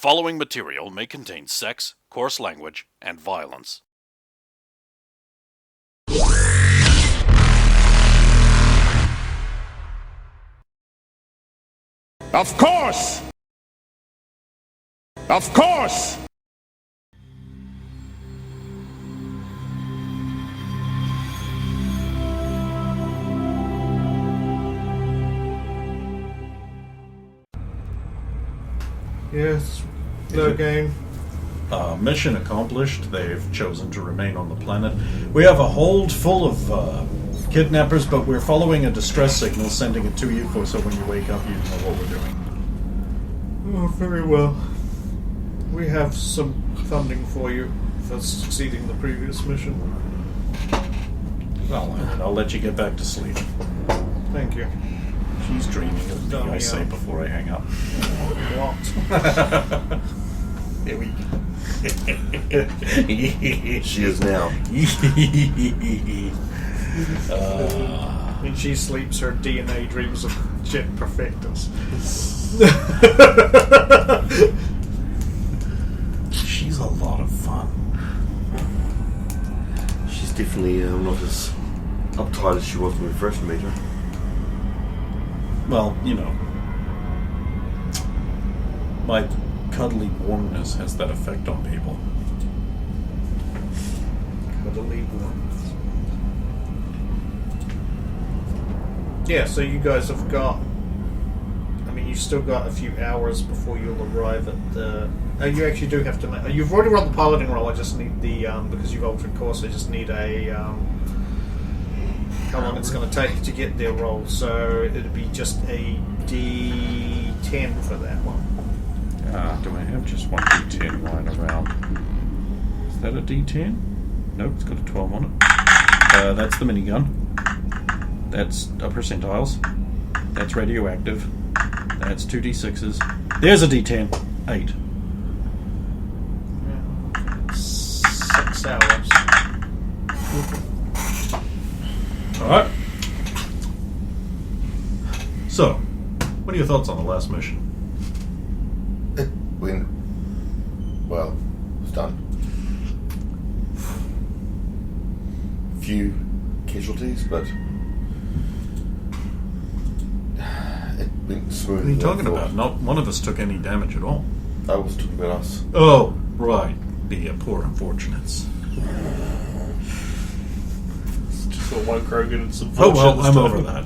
following material may contain sex, coarse language, and violence. Of course! Of course! Yes, no game. Mission accomplished. They've chosen to remain on the planet. We have a hold full of kidnappers, but we're following a distress signal, sending it to you so when you wake up you know what we're doing. Oh, very well. We have some funding for you for succeeding the previous mission. Well, I'll let you get back to sleep. Thank you. She's dreaming of me, I say before I hang up. What? There we go. She is now. When she sleeps, her DNA dreams of jet perfectus. She's a lot of fun. She's definitely not as uptight as she was when we first met her. Well, you know, my cuddly warmness has that effect on people. Cuddly warmth. Yeah, so you guys have got... I mean, you've still got a few hours before you'll arrive at the... you actually do have to make... You've already run the piloting roll, I just need the... because you've altered course, I just need a... how long it's going to take to get there roll. So it'd be just a D10 for that one. Do I have just one D10 lying around? Is that a D10? Nope, it's got a 12 on it. That's the minigun. That's percentiles. That's radioactive. That's 2 D6s. There's a D10. 8. Yeah. 6 hours. Alright. So, what are your thoughts on the last mission? It went well. It's done. Few casualties, but it went smooth. What are you talking about? Not one of us took any damage at all. I was talking about us. Oh, right. The poor unfortunates. Just got one Krogan and some... Oh, well, I'm over that.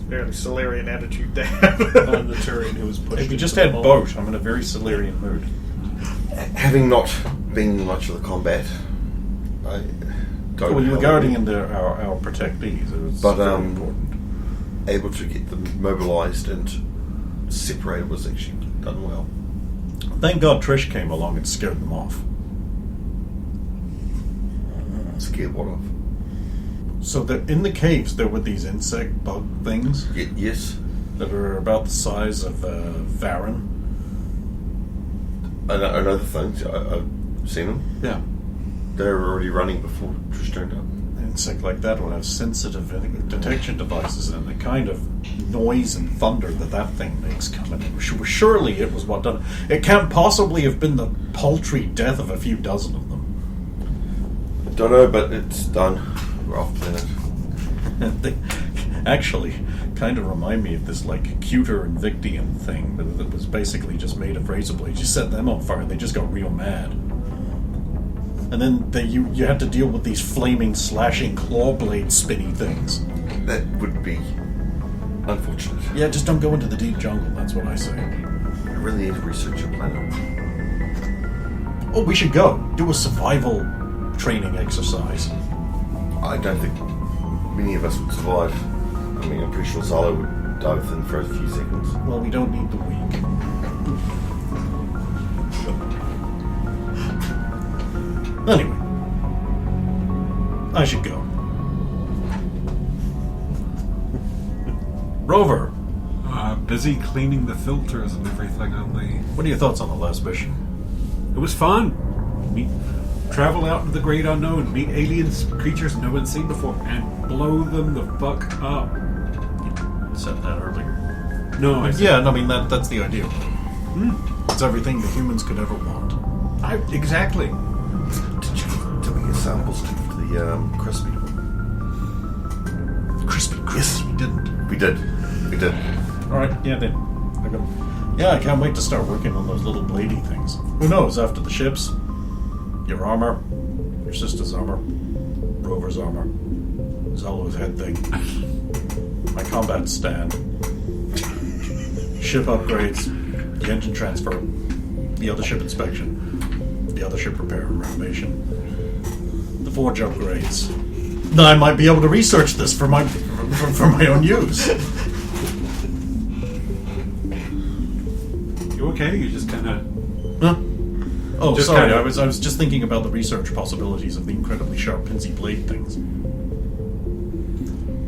Very Solarian attitude to have on the Turian who was pushed. If you just had boat, I'm in a very Solarian mood. Having not been much of the combat, I don't. Well, you were guarding our protectees. It was very important. Able to get them mobilised and separated was actually done well. Thank God Trish came along and scared them off. Scared what of? So that in the caves there were these insect bug things. Yes. That are about the size of Varen. I know the things. I've seen them. Yeah. They were already running before Trish turned up. An insect like that will have sensitive detection devices and the kind of noise and thunder that thing makes coming in. Surely it was what done. It can't possibly have been the paltry death of a few dozen of them. I don't know, but it's done. We're off planet. They actually kind of remind me of this like cuter Invictian thing that was basically just made of razor blades. You set them on fire and they just got real mad. And then you had to deal with these flaming, slashing claw blade spinny things. That would be unfortunate. Yeah, just don't go into the deep jungle, that's what I say. I really need to research your planet. Oh, we should go. Do a survival training exercise. I don't think many of us would survive. I mean, I'm pretty sure Zala would die within the first few seconds. Well, we don't need the weak. Anyway, I should go. Rover, Busy cleaning the filters and everything on the... what are your thoughts on the last mission? It was fun. Travel out into the great unknown, meet aliens, creatures no one's seen before, and blow them the fuck up. Said that earlier. No, I see. Yeah, no, I mean that's the idea. It's everything the humans could ever want. Exactly. Did we get samples to the crispy? Crispy crisps. We didn't. We did. All right. Yeah, then. Yeah, I can't wait to start working on those little bladey things. Who knows? After the ships, your armor, your sister's armor, Rover's armor, Zalo's head thing, my combat stand, ship upgrades, the engine transfer, the other ship inspection, the other ship repair and renovation, the forge upgrades. Then I might be able to research this for my own use. You okay? You just kind of... Huh? Oh, Just sorry. kinda- I was just thinking about the research possibilities of the incredibly sharp Pinsy blade things.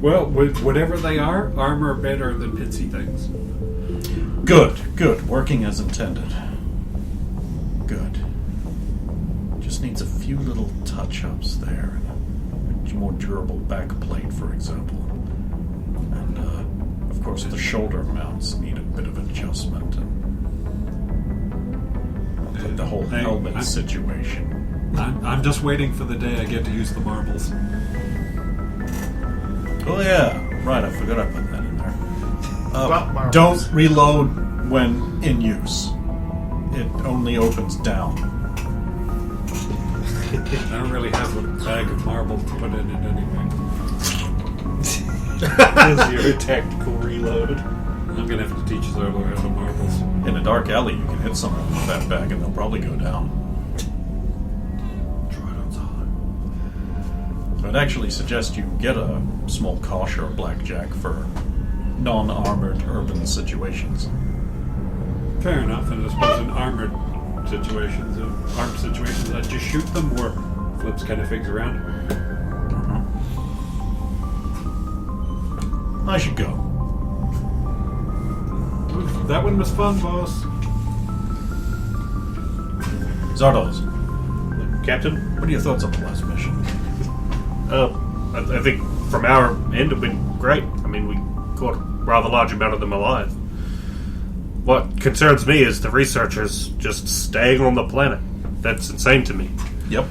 Well, whatever they are, armor better than Pitsy things. Good. Working as intended. Good. Just needs a few little touch-ups there. And a more durable back plate, for example. And, of course, the shoulder mounts need a bit of adjustment. And the whole helmet situation. I'm just waiting for the day I get to use the marbles. Oh yeah, right. I forgot I put that in there. About marbles. Don't reload when in use. It only opens down. I don't really have a bag of marbles to put in it anyway. Is your tactical reload? I'm gonna have to teach Zerlo how to marbles. In a dark alley, you can hit someone with that bag and they'll probably go down. Try it on solid. I'd actually suggest you get a small Kosh or a blackjack for non-armored urban situations. Fair enough, and I suppose in armed situations, I just shoot them or flips kind of figs around. I should go. That one was fun, boss. Zardoz, Captain? what are your thoughts on the last mission? I think from our end it went great. I mean, we caught a rather large amount of them alive. What concerns me is the researchers just staying on the planet. That's insane to me. Yep.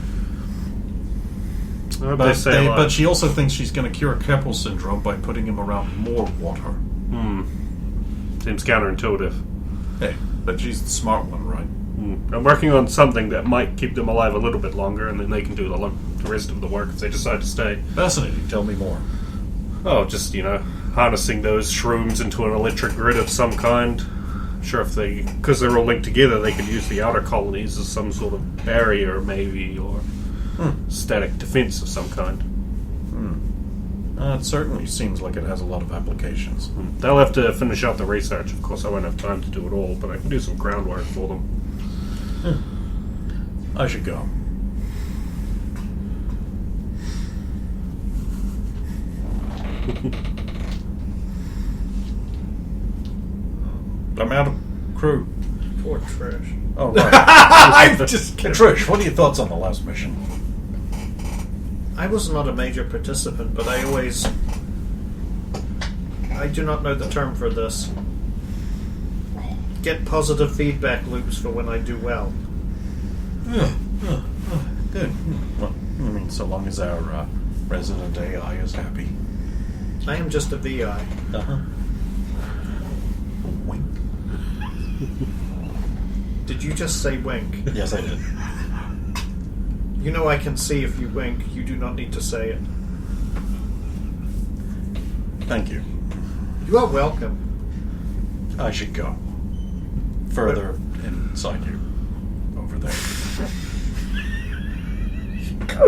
I hope they stay alive. But she also thinks she's going to cure Keppel syndrome by putting him around more water. Seems counterintuitive. Hey, but she's the smart one, right? I'm working on something that might keep them alive a little bit longer, and then they can do the rest of the work if they decide to stay. Fascinating. Tell me more. Oh, just, harnessing those shrooms into an electric grid of some kind. Sure, if because they're all linked together, they could use the outer colonies as some sort of barrier, maybe, or static defense of some kind. It certainly seems like it has a lot of applications. They'll have to finish out the research. Of course, I won't have time to do it all, but I can do some groundwork for them. I should go. I'm out of crew. Poor Trish. Oh, right. I'm just kidding. Trish, what are your thoughts on the last mission? I was not a major participant, but I do not know the term for this. Get positive feedback loops for when I do well. Good. Well, I mean, so long as our resident AI is happy. I am just a VI. Uh-huh. Wink. Did you just say wink? Yes, I did. You know I can see if you wink. You do not need to say it. Thank you. You are welcome. I should go. Further inside you. Over there.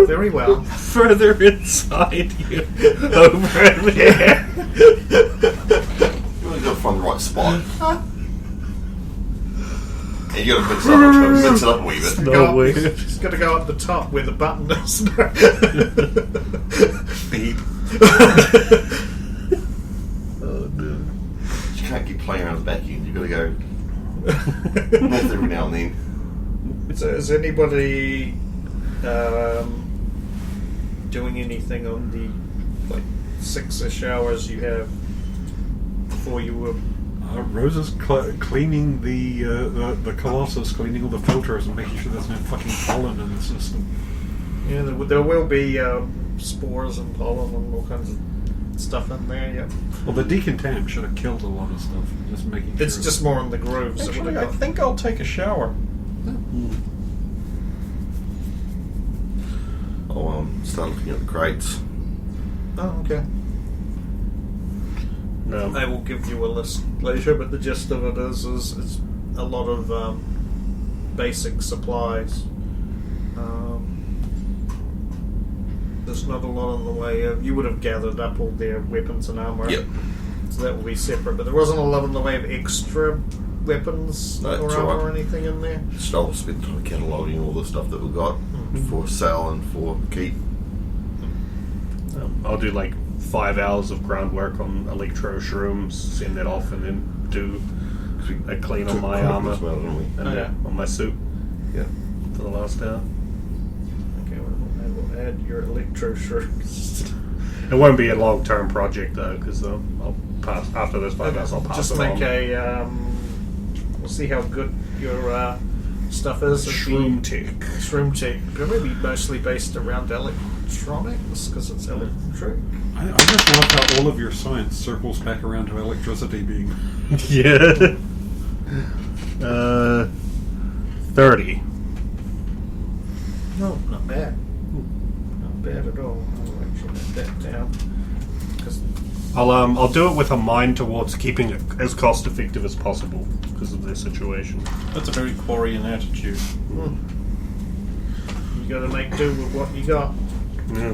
Very well. Further inside you. Over there. You want to go find the right spot. And you got to mix it up a wee bit. No way. She's got to go up the top where the button is. Beep. You can't keep playing around the back end. You've got to go north every now and then. So is anybody doing anything on the 6-ish hours you have before you Rosa's cleaning the Colossus, cleaning all the filters and making sure there's no fucking pollen in the system. Yeah, there will be spores and pollen and all kinds of stuff in there. Yeah, Well, the decontam should have killed a lot of stuff. Just making sure. it's just more in the grooves. It Actually, would I have think I'll take a shower. I'll start looking at the crates. Oh, okay. No. I will give you a list later, but the gist of it is it's a lot of basic supplies. There's not a lot in the way of... You would have gathered up all their weapons and armor. Yep. So that will be separate, but there wasn't a lot in the way of extra weapons No, or it's armor alright. or anything in there. I'll spend time cataloguing all the stuff that we got for sale and for keep. I'll do like 5 hours of groundwork on electro shrooms, send that off, and then do a clean on my armor As well, didn't we? and on my suit Yeah. for the last hour. Okay, I will add your electro shrooms. It won't be a long-term project though, because I'll pass after this 5 hours. I'll pass Just it make on. we'll see how good your stuff is. It'd Shroom be- tech. Shroom tech. Probably mostly based around electronics, because it's electric. I just love how all of your science circles back around to electricity being. Yeah. 30. No, not bad. Not bad at all. I'll actually note that down. 'Cause I'll do it with a mind towards keeping it as cost effective as possible because of their situation. That's a very Quarian attitude. you got to make do with what you got. Yeah.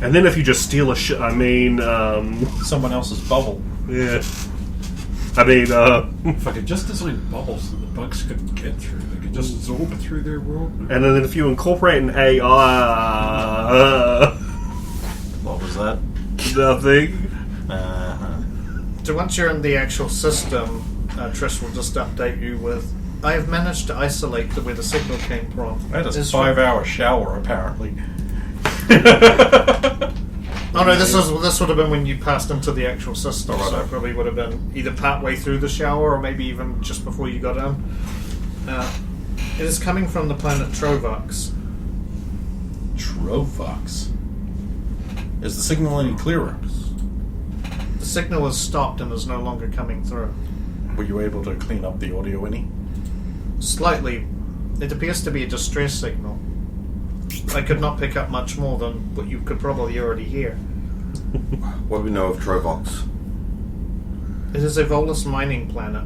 And then if you just steal Someone else's bubble. yeah. If I could just design bubbles that the bugs couldn't get through, they could just absorb it through their world. And then if you incorporate an AI, What was that? nothing. So once you're in the actual system, Trish will just update you with, I have managed to isolate where the signal came from. I had a It's 5-hour shower, apparently. Oh no, this would have been when you passed into the actual system, Oh, right. so it probably would have been either part way through the shower or maybe even just before you got in. It is coming from the planet Trovox. Trovox. Is the signal any clearer? The signal has stopped and is no longer coming through. Were you able to clean up the audio any? Slightly. It appears to be a distress signal. I could not pick up much more than what you could probably already hear. What do we know of Trovox? It is a Volus mining planet.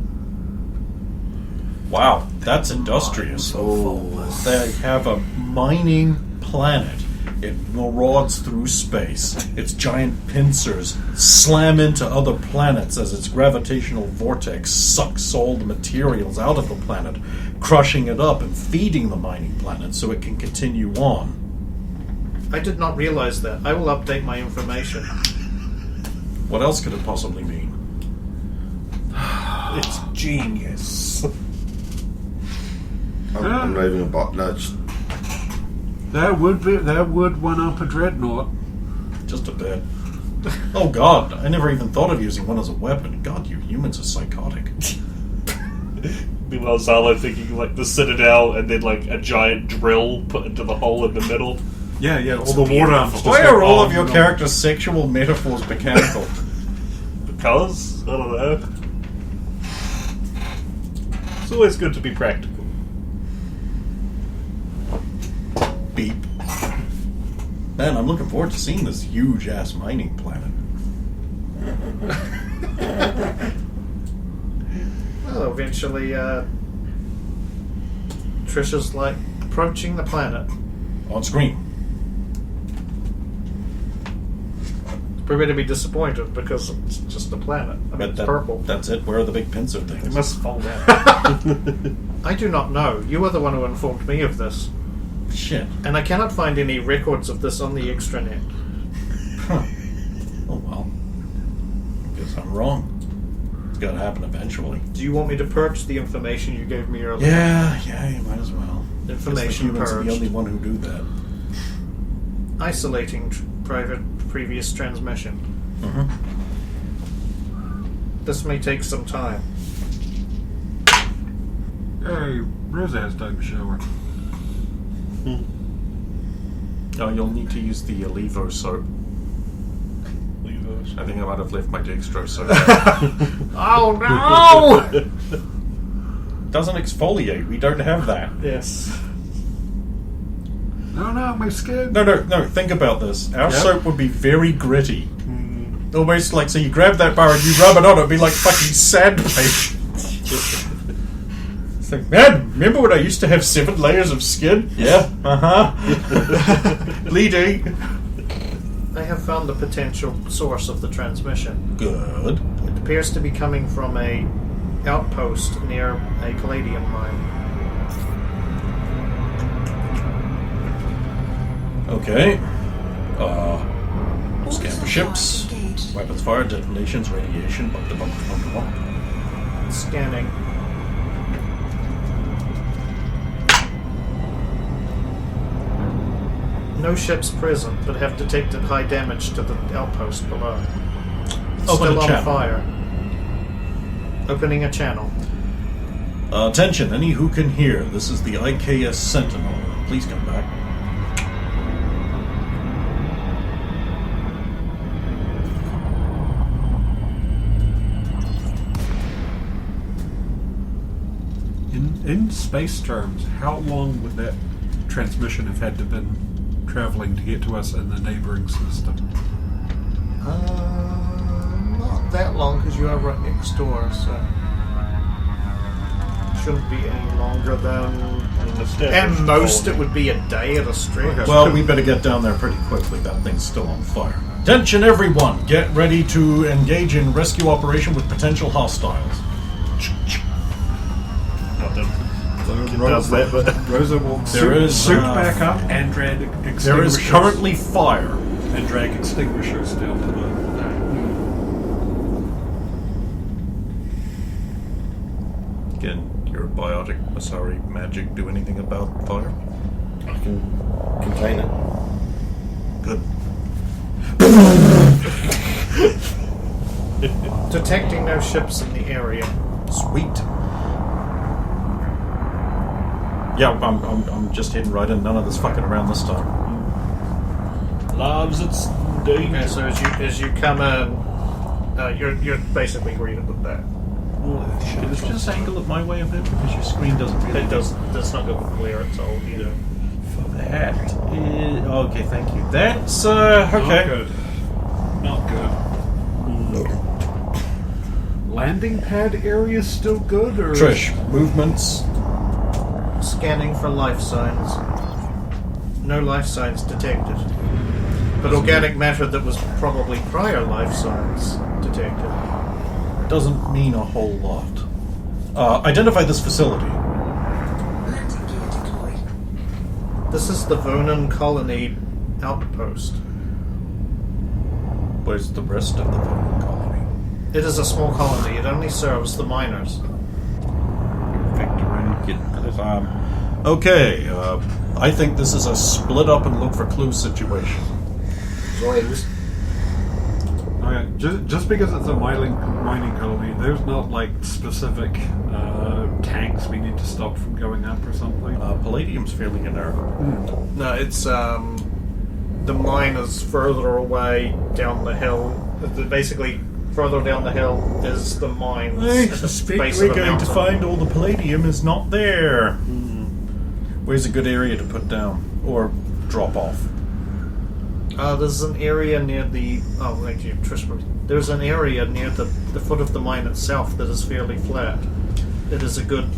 Wow, that's industrious. They have a mining planet. It marauds through space. Its giant pincers slam into other planets as its gravitational vortex sucks all the materials out of the planet, crushing it up and feeding the mining planet so it can continue on. I did not realize that. I will update my information. What else could it possibly mean? It's genius. I'm not even a bot. No, it's That would one up a dreadnought. Just a bit. Oh god, I never even thought of using one as a weapon. God, you humans are psychotic. Meanwhile, Zalo thinking like the Citadel and then like a giant drill put into the hole in the middle. Yeah, all the water arms. just Why go are all of on your and on. characters' sexual metaphors mechanical? Because, I don't know. It's always good to be practical. Beep. Man, I'm looking forward to seeing this huge-ass mining planet. Well, eventually, Trisha's like approaching the planet. On screen. Probably to be disappointed because it's just a planet. I mean, it's purple. That's it. Where are the big pincer It things? must fall down. I do not know. You are the one who informed me of this. Shit. And I cannot find any records of this on the extranet. Huh. Oh well. Guess I'm wrong. It's gotta happen eventually. Do you want me to purge the information you gave me earlier? Yeah, you might as well. Information Guess the humans are the purged. only one who do that. Isolating previous transmission. Mm-hmm. This may take some time. Hey, Rosa has time to shower. Oh, you'll need to use the Levo soap. Leave us. I think I might have left my dextrose soap. Oh no! Doesn't exfoliate. We don't have that. Yes. No, my skin. No. Think about this. Our Yep. soap would be very gritty. Almost like, so you grab that bar and you rub it on, it'd be like fucking sandpaper. It's like, man, remember when I used to have 7 layers of skin? Yeah. Bleeding. I have found the potential source of the transmission. Good. It appears to be coming from a outpost near a palladium mine. Okay. Scan for ships. Weapons fire, detonations, radiation. Bump. Scanning. No ships present, but have detected high damage to the outpost below. It's Open still a on channel. fire. Opening a channel. Attention, any who can hear. This is the IKS Sentinel. Please come back. In space terms, how long would that transmission have had to been traveling to get to us in the neighboring system? Not that long, because you are right next door, so shouldn't be any longer than. At most, it would be a day at a stretch. Okay. Well, we better get down there pretty quickly. That thing's still on fire. Attention, everyone! Get ready to engage in rescue operation with potential hostiles. Rosa will There suit is, back up and drag extinguishers. There is currently fire. And drag extinguishers down to the... Can your biotic Masari magic do anything about fire? I can contain it. Good. Detecting no ships in the area. Sweet. Yeah, I'm just heading right in. None of this fucking around this time. Loves its danger. Okay, so as you come in, you're basically greeted with that. Can this just angle it my way a bit because your screen doesn't really. That's not going to clear its old either. That is okay. Thank you. That's okay. Not good. Landing pad area still good, or Trish, movements. Scanning for life signs. No life signs detected. But organic matter that was probably prior life signs detected. Doesn't mean a whole lot. Identify this facility. Landing gear deployed. This is the Vonan colony outpost. Where's the rest of the Vonan colony? It is a small colony. It only serves the miners. Okay, I think this is a split up and look for clues situation. Joins. Okay, just because it's a mining colony, there's not like specific tanks we need to stop from going up or something. Palladium's fairly inert. No, it's the mine is further away down the hill. Basically, further down the hill is the mine. I suspect we're going to find all the palladium is not there. Where's a good area to put down or drop off? There's an area near the. Oh, thank you, Trishman. There's an area near the foot of the mine itself that is fairly flat. It is a good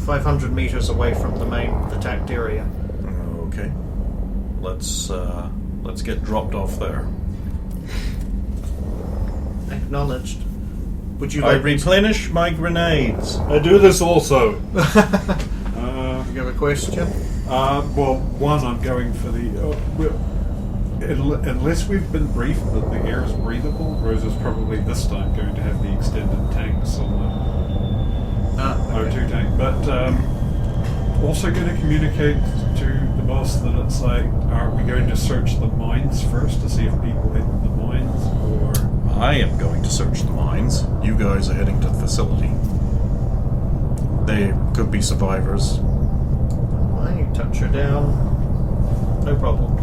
500 meters away from the main attacked area. Okay, let's get dropped off there. Acknowledged. Would you I like? replenish my grenades. I do this also. You have a question? Well, one, I'm going for the... unless we've been briefed that the air is breathable, Rosa's probably this time going to have the extended tanks on the O2 tank. But also going to communicate to the boss that it's like, are we going to search the mines first to see if people hit the mines, or... I am going to search the mines. You guys are heading to the facility. They could be survivors. Well, you touch her down. No problems.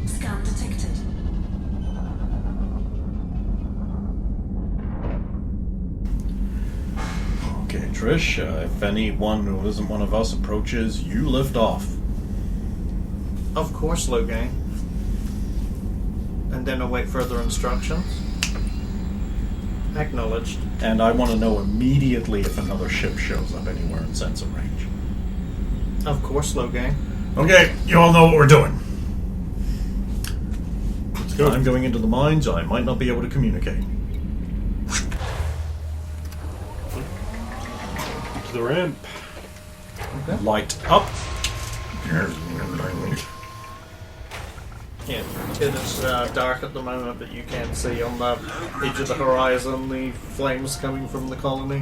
Scan detected. Okay, Trish, if anyone who isn't one of us approaches, you lift off. Of course, Logang. And then await further instructions. Acknowledged. And I want to know immediately if another ship shows up anywhere in sensor range. Of course, Logang. Okay, you all know what we're doing. Let's go. I'm going into the mines. I might not be able to communicate. To the ramp. Okay. Light up. Yeah, it is dark at the moment, but you can see on the edge of the horizon the flames coming from the colony.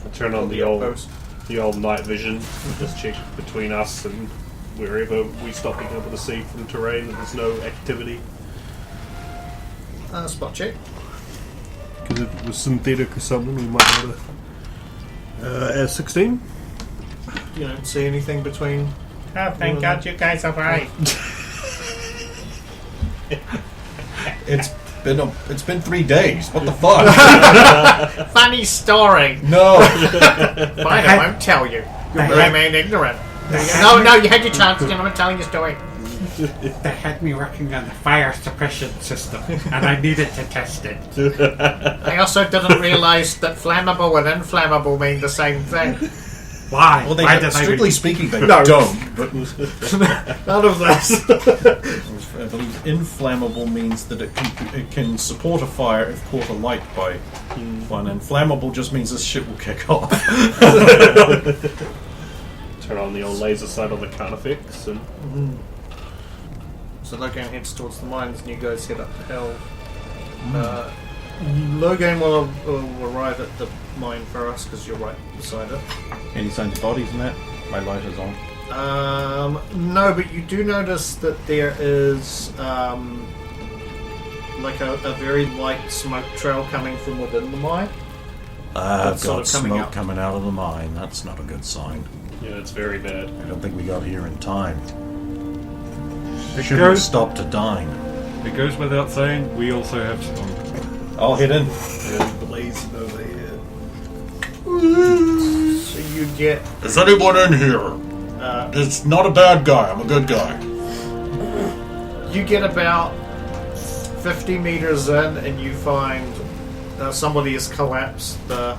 I turn on the old night vision. Just check between us and wherever we stop being able to see from terrain that there's no activity. Spot check. Because if it was synthetic or something, we might be able to. Air 16? You don't see anything between. Oh, thank God you guys are right. It's been 3 days. What the fuck? Funny story. No. Fine, I won't tell you. You remain ignorant. No, you had your chances, and I'm telling your story. They had me working on the fire suppression system, and I needed to test it. I also didn't realise that flammable and inflammable mean the same thing. Why? Well, Why did strictly I speaking, they No. don't. But None of this. I believe inflammable means that it can support a fire if caught alight by one, and flammable just means this shit will kick off. Turn on the old laser sight on the carnifex and. So Logan heads towards the mines, and you guys head up the hill. Logan will arrive at the mine for us because you're right beside it. Any signs of bodies in that? My light is on. No, but you do notice that there is like a very light smoke trail coming from within the mine. I've sort got of coming smoke out. coming out of the mine. That's not a good sign. Yeah, it's very bad. I don't think we got here in time. It Shouldn't have goes, stopped to dine. it goes without saying, we also have smoke. I'll hit in. Blazing over here. So you get Is anyone in here? It's not a bad guy. I'm a good guy. you get about 50 meters in, and you find somebody has collapsed the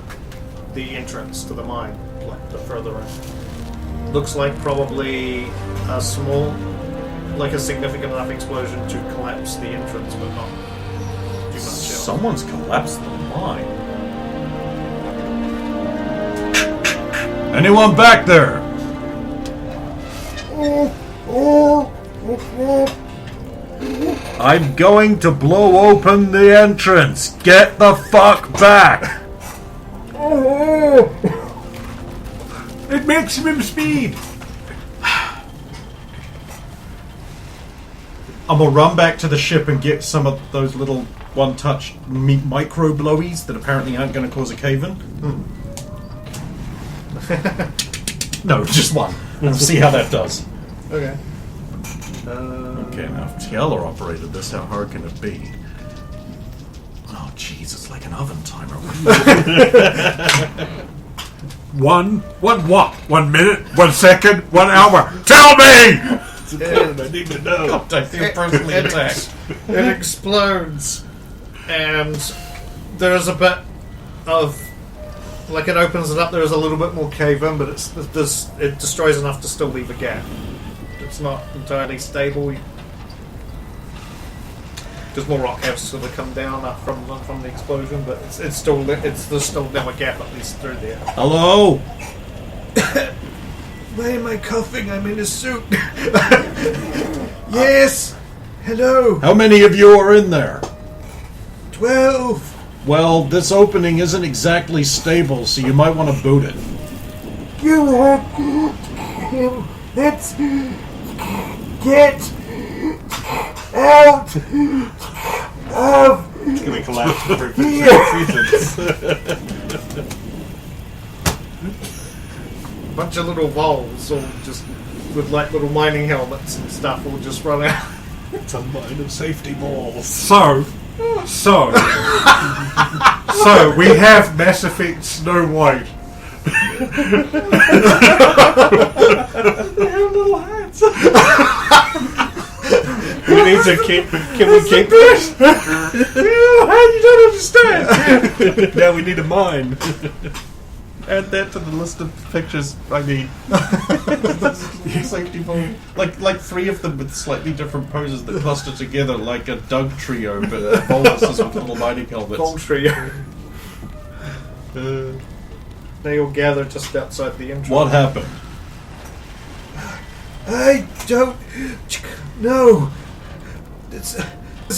entrance to the mine, like the further in. Looks like probably a small, like a significant enough explosion to collapse the entrance, but not too much else. Someone's collapsed the mine. Anyone back there? I'm going to blow open the entrance. Get the fuck back. At maximum speed! I'm gonna run back to the ship and get some of those little one-touch micro blowies that apparently aren't going to cause a cave-in. No, just one. We'll see how that does. Okay. Okay, now if Taylor operated this, how hard can it be? Oh, jeez, it's like an oven timer. One what? 1 minute? 1 second? 1 hour? Tell me! I need to know. God, I feel personally attacked. It explodes, and there's a bit of, like, it opens it up. There's a little bit more cave in, but it destroys enough to still leave a gap. It's not entirely stable. There's more rock has sort of come down from the explosion, but there's still now a gap at least through there. Hello? Why am I coughing? I'm in a suit. Yes. Hello. How many of you are in there? 12. Well, this opening isn't exactly stable, so you might want to boot it. You have him. Let's get out of It's going to collapse for seasons. Bunch of little voles, all just with like little mining helmets and stuff, will just run out. It's a mine of safety balls. So we have Mass Effect Snow White. They have little hats. We need to keep. Can we keep this? You don't understand. Now we need a mine. Add that to the list of pictures I need. Safety ball. Like 3 of them with slightly different poses that cluster together like a Doug trio, but boluses with little mining helmets. Gold trio. They all gather just outside the entrance. What happened? I don't know. It's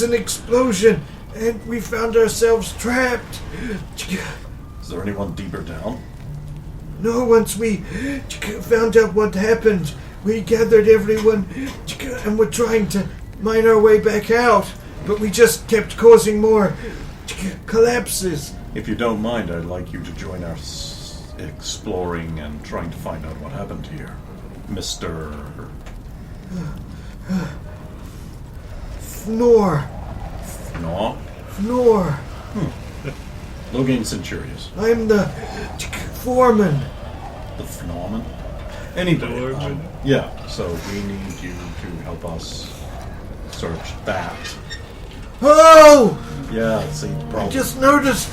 an explosion, and we found ourselves trapped. Is there anyone deeper down? No, once we found out what happened, we gathered everyone and were trying to mine our way back out, but we just kept causing more collapses. If you don't mind, I'd like you to join us exploring and trying to find out what happened here. Mr. Fnor. No? Fnor. Logan Centurious. I'm the foreman. The phenomenon? Anyway, yeah, so we need you to help us search that. Oh! Yeah, see, I problem. just noticed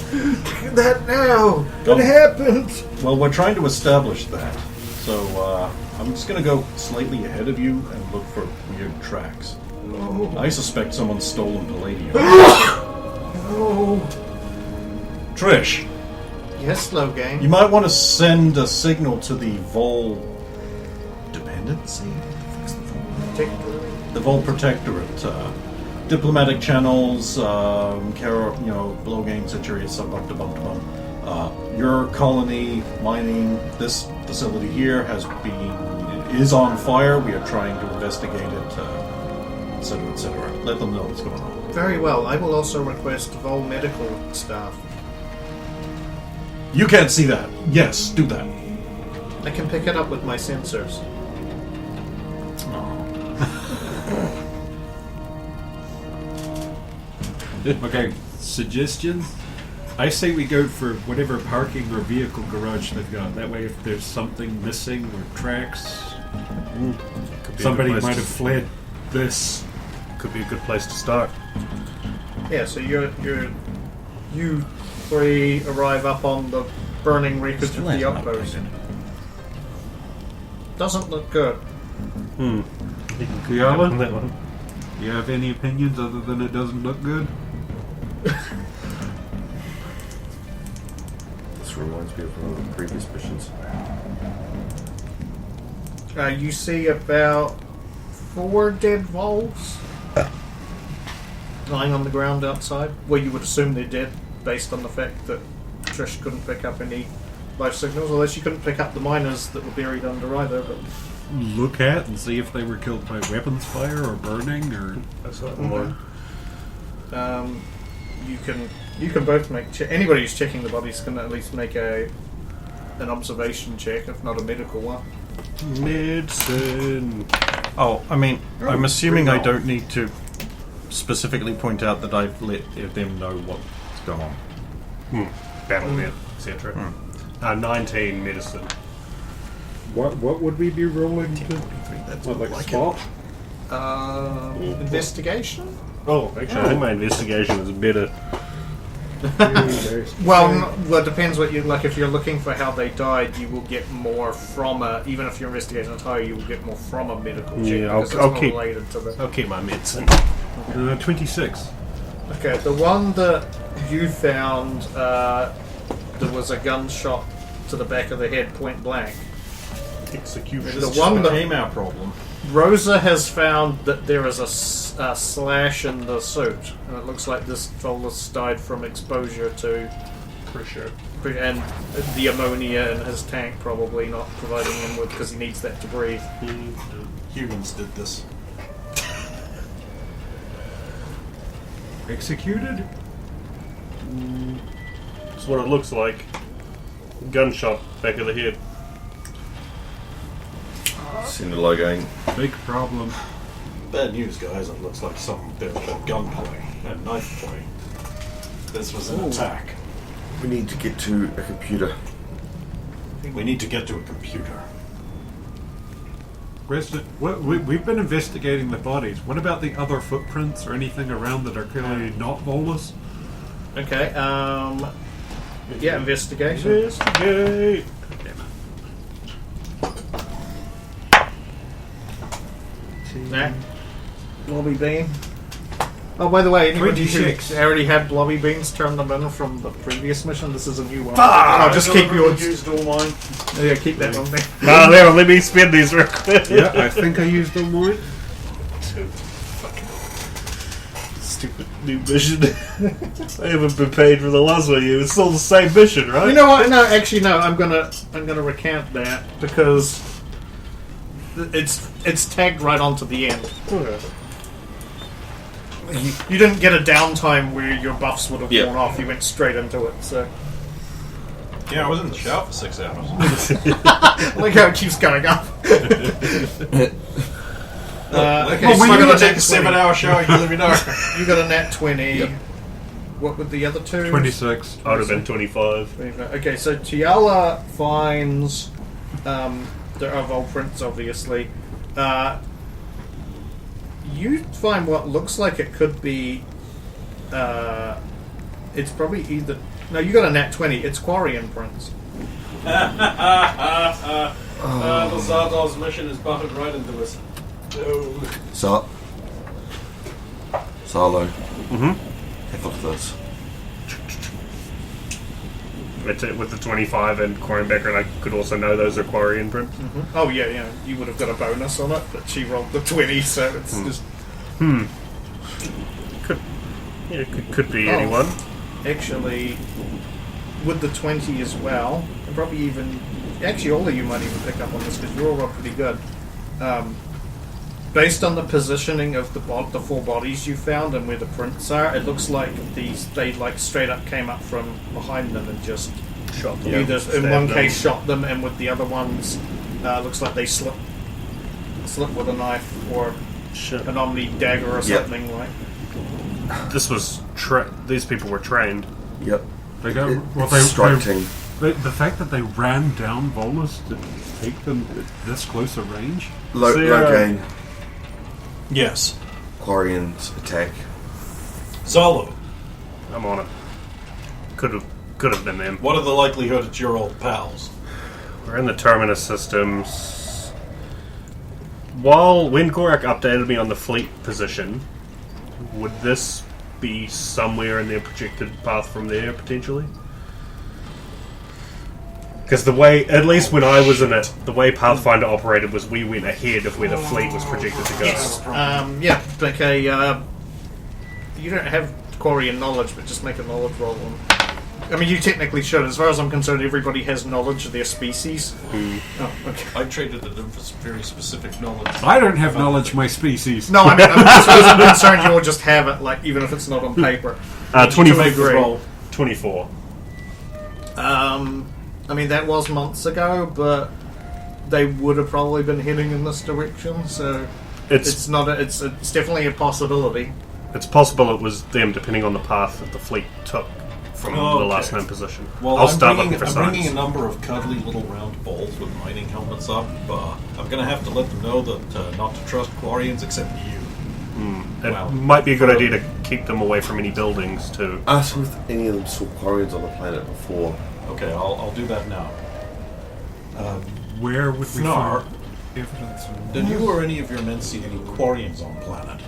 that now. Go. It happened. Well, we're trying to establish that. So, I'm just gonna go slightly ahead of you and look for weird tracks. Oh. I suspect someone's stolen palladium. Oh. Trish, Yes, Logan. you might want to send a signal to the Vol dependency? The Vol Protectorate. Diplomatic channels, blow game, Centurious, bump to bump to bump. Your colony mining, this facility here is on fire. We are trying to investigate it, etc., etc. Let them know what's going on. Very well. I will also request Vol medical staff. You can't see that. Yes, do that. I can pick it up with my sensors. Okay, suggestion? I say we go for whatever parking or vehicle garage they've got. That way, if there's something missing or tracks, Could be a somebody good place might have fled this. Could be a good place to start. Yeah, so you 3 arrive up on the burning wreckage of Still the hasn't outpost. updated. Doesn't look good. Kiala? On that one. You have any opinions other than it doesn't look good? This reminds me of one of the previous missions. You see about 4 dead voles lying on the ground outside, where you would assume they're dead based on the fact that Trish couldn't pick up any life signals, although she couldn't pick up the miners that were buried under either. But Look at and see if they were killed by weapons fire or burning or. That's not more. you can both make anybody who's checking the bodies can at least make an observation check, if not a medical one. Medicine. Oh, I mean, I'm assuming I don't need to specifically point out that I've let them know what's going on. Battle med, etc. 19 medicine. What would we be rolling to? That's What, like like spot? Investigation? Oh, actually, I think my investigation is better. Well, it depends what you like. If you're looking for how they died, you will get more from even if your investigation is higher, you will get more from a medical check. Yeah, because it's I'll not keep- related to the. I'll keep my medicine. 26. Okay, the one that you found, there was a gunshot to the back of the head, point blank. Execution. The one that became our problem. Rosa has found that there is a slash in the suit, and it looks like this fellas died from exposure to Pressure. and the ammonia in his tank probably not providing him with because he needs that to breathe. Humans did this. Executed? That's what it looks like. Gunshot back of the head. Seen the logo. Big problem. Bad news, guys. It looks like there was gunplay and knife play. This was an attack. We need to get to a computer. We need to get to a computer. We've been investigating the bodies. What about the other footprints or anything around that are clearly not Volus? Okay, yeah, investigation. Investigate! Nah. Blobby Bean. Oh, by the way, anybody who 26. already had Blobby Beans turn them in from the previous mission, this is a new one. Ah, I'll just keep yours. Used all mine. Yeah, keep that one there. Now, there, let me spin these real quick. Yeah, I think I used all mine. Stupid new mission. I haven't been paid for the last one. It's still the same mission, right? You know what? No, actually, no. I'm gonna recount that because it's tagged right onto the end. Okay. You didn't get a downtime where your buffs would have Yeah. worn off. You went straight into it. So Yeah, I was in the shower for 6 hours. look how it keeps going up. Okay, Well, so when I'm you going got to a take a nat 7-hour shower. You let me know. You got a nat 20. What were the other two? 26. I would have been 25. Okay, so Tiala finds there are Volprints, obviously. You find what looks like it could be. It's probably either. No, you got a nat 20. It's Quarian prints. The Zardoz mission is butted right into us. No. Salo. Mm-hmm. Have a look at this. With the 25 and Quarian background, I could also know those are Quarian prints. Oh yeah. You would have got a bonus on it, but she rolled the 20, so it's just. Could be anyone. Actually, with the 20 as well, and probably even. Actually, all of you might even pick up on this because you're all pretty good. Based on the positioning of the 4 bodies you found and where the prints are, it looks like they like straight up came up from behind them and just Shot them. either in Stabbed one them. case shot them, and with the other ones, looks like they slit with a knife or Shit. an omni dagger or Yep. something like. This was these people were trained. Yep. They go. It's a strike team. The fact that they ran down Volus to take them at this close a range. Low gain. Yes. Quarian's attack. Zalo, I'm on it. Could have been them. what are the likelihood it's your old pals? We're in the Terminus systems. When Gorak updated me on the fleet position, would this be somewhere in their projected path from there, potentially? Because the way, at least when I was in it, the way Pathfinder operated was we went ahead of where the fleet was projected to go. Yeah, okay. You don't have Quarian knowledge, but just make a knowledge roll. I mean, you technically should. As far as I'm concerned, everybody has knowledge of their species. Oh, okay. I traded it in for some very specific knowledge. I don't have knowledge of my species. No, I mean, as far as I'm concerned, you'll just have it, like, even if it's not on paper. 24. 24. I mean, that was months ago, but they would have probably been heading in this direction, so it's not. It's definitely a possibility. It's possible it was them, depending on the path that the fleet took from the last known position. Well, I'll I'm start bringing, looking for I'm signs. bringing a number of cuddly little round balls with mining helmets up. I'm going to have to let them know that not to trust Quarians except you. It Well, might be a good idea to keep them away from any buildings, too. Ask if any of them saw Quarians on the planet before. Okay, I'll do that now. Where would we Fnar, find evidence? did you or any of your men see any Quarians on planet?